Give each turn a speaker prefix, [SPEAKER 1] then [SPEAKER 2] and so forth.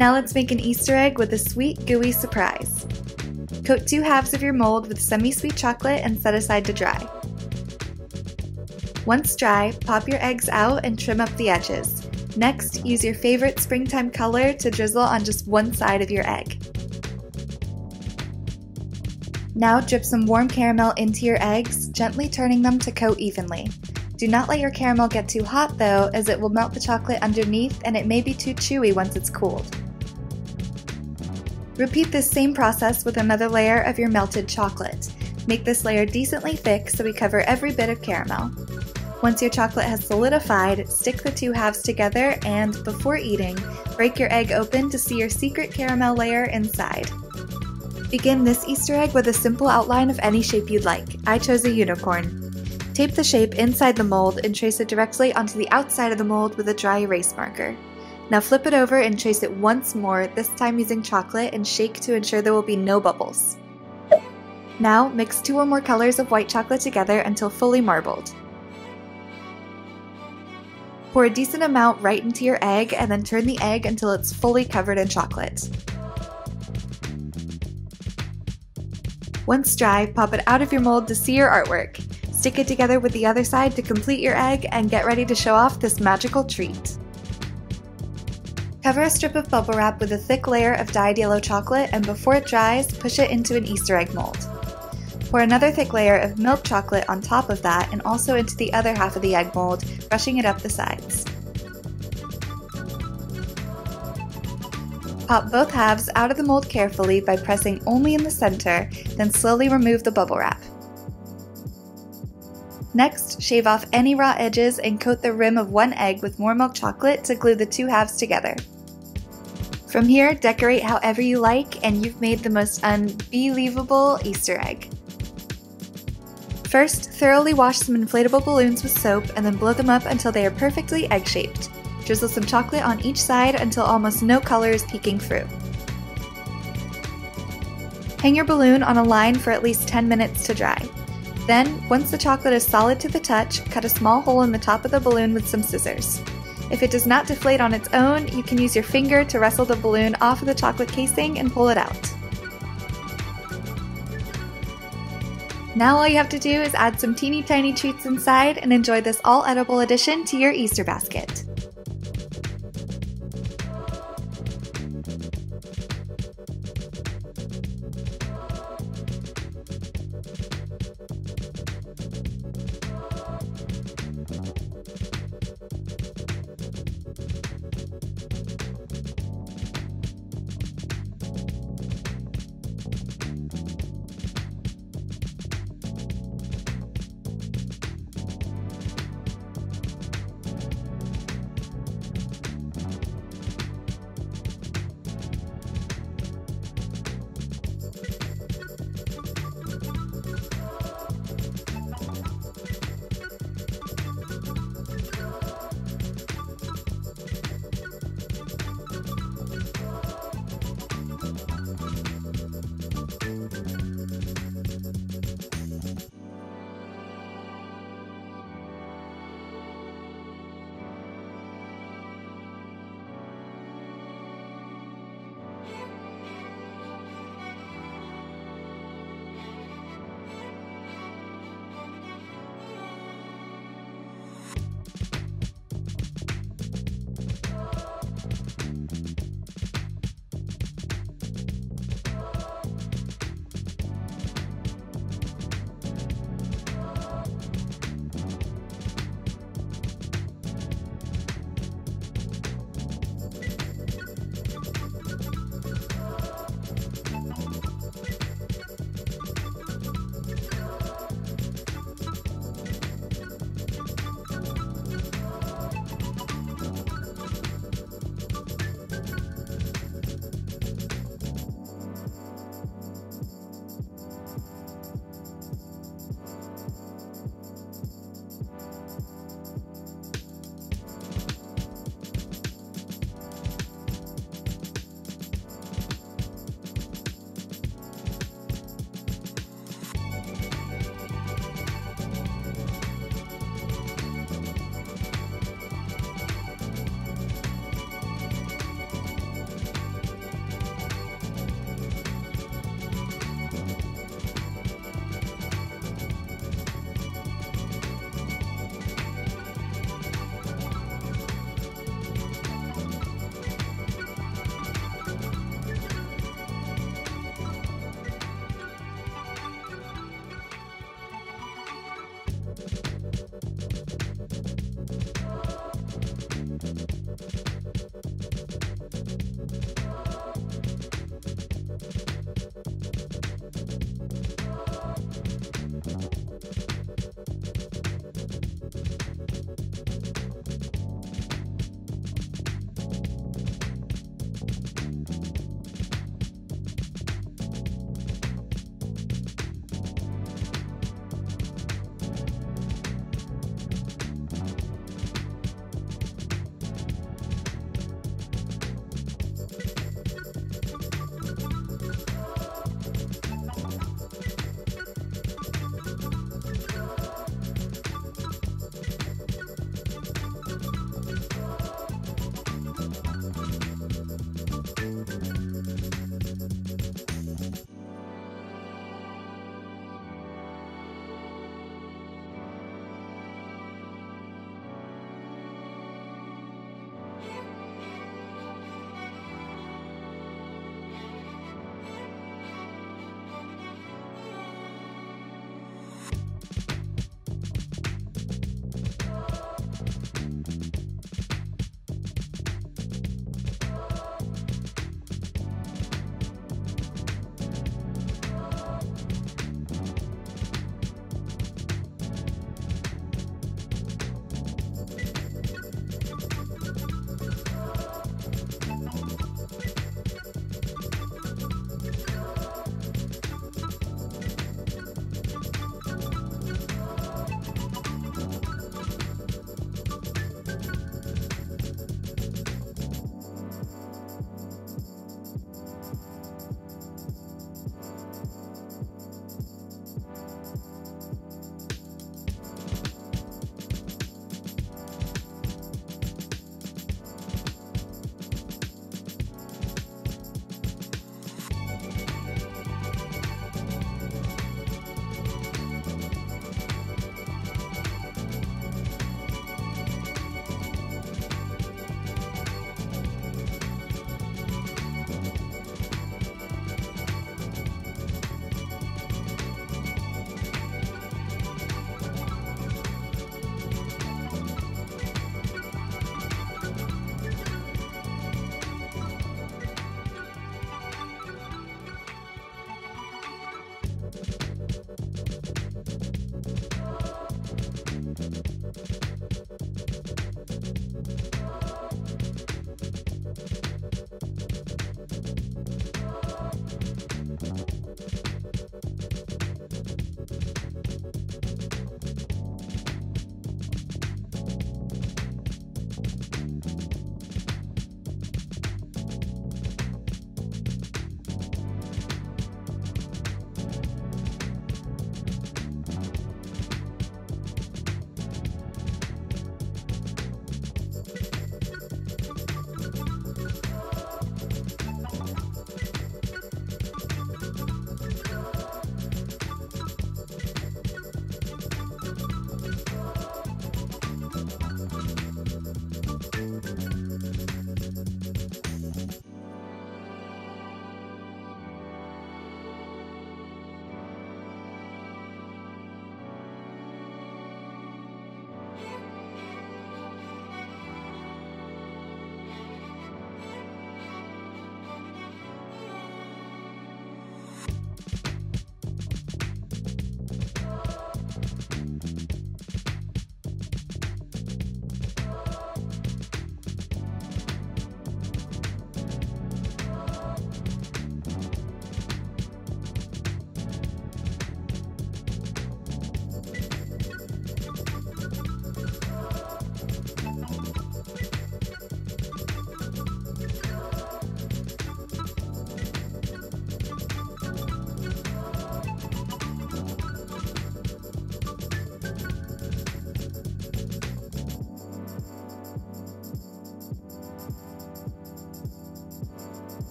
[SPEAKER 1] Now let's make an Easter egg with a sweet, gooey surprise. Coat 2 halves of your mold with semi-sweet chocolate and set aside to dry. Once dry, pop your eggs out and trim up the edges. Next, use your favorite springtime color to drizzle on just one side of your egg. Now drip some warm caramel into your eggs, gently turning them to coat evenly. Do not let your caramel get too hot though, as it will melt the chocolate underneath and it may be too chewy once it's cooled. Repeat this same process with another layer of your melted chocolate. Make this layer decently thick so we cover every bit of caramel. Once your chocolate has solidified, stick the 2 halves together and, before eating, break your egg open to see your secret caramel layer inside. Begin this Easter egg with a simple outline of any shape you'd like. I chose a unicorn. Tape the shape inside the mold and trace it directly onto the outside of the mold with a dry erase marker. Now flip it over and trace it once more, this time using chocolate, and shake to ensure there will be no bubbles. Now mix 2 or more colors of white chocolate together until fully marbled. Pour a decent amount right into your egg and then turn the egg until it's fully covered in chocolate. Once dry, pop it out of your mold to see your artwork. Stick it together with the other side to complete your egg and get ready to show off this magical treat. Cover a strip of bubble wrap with a thick layer of dyed yellow chocolate and before it dries, push it into an Easter egg mold. Pour another thick layer of milk chocolate on top of that and also into the other half of the egg mold, brushing it up the sides. Pop both halves out of the mold carefully by pressing only in the center, then slowly remove the bubble wrap. Next, shave off any raw edges and coat the rim of one egg with more milk chocolate to glue the 2 halves together. From here, decorate however you like, and you've made the most unbelievable Easter egg. First, thoroughly wash some inflatable balloons with soap and then blow them up until they are perfectly egg-shaped. Drizzle some chocolate on each side until almost no color is peeking through. Hang your balloon on a line for at least 10 minutes to dry. Then, once the chocolate is solid to the touch, cut a small hole in the top of the balloon with some scissors. If it does not deflate on its own, you can use your finger to wrestle the balloon off of the chocolate casing and pull it out. Now all you have to do is add some teeny tiny treats inside and enjoy this all edible addition to your Easter basket.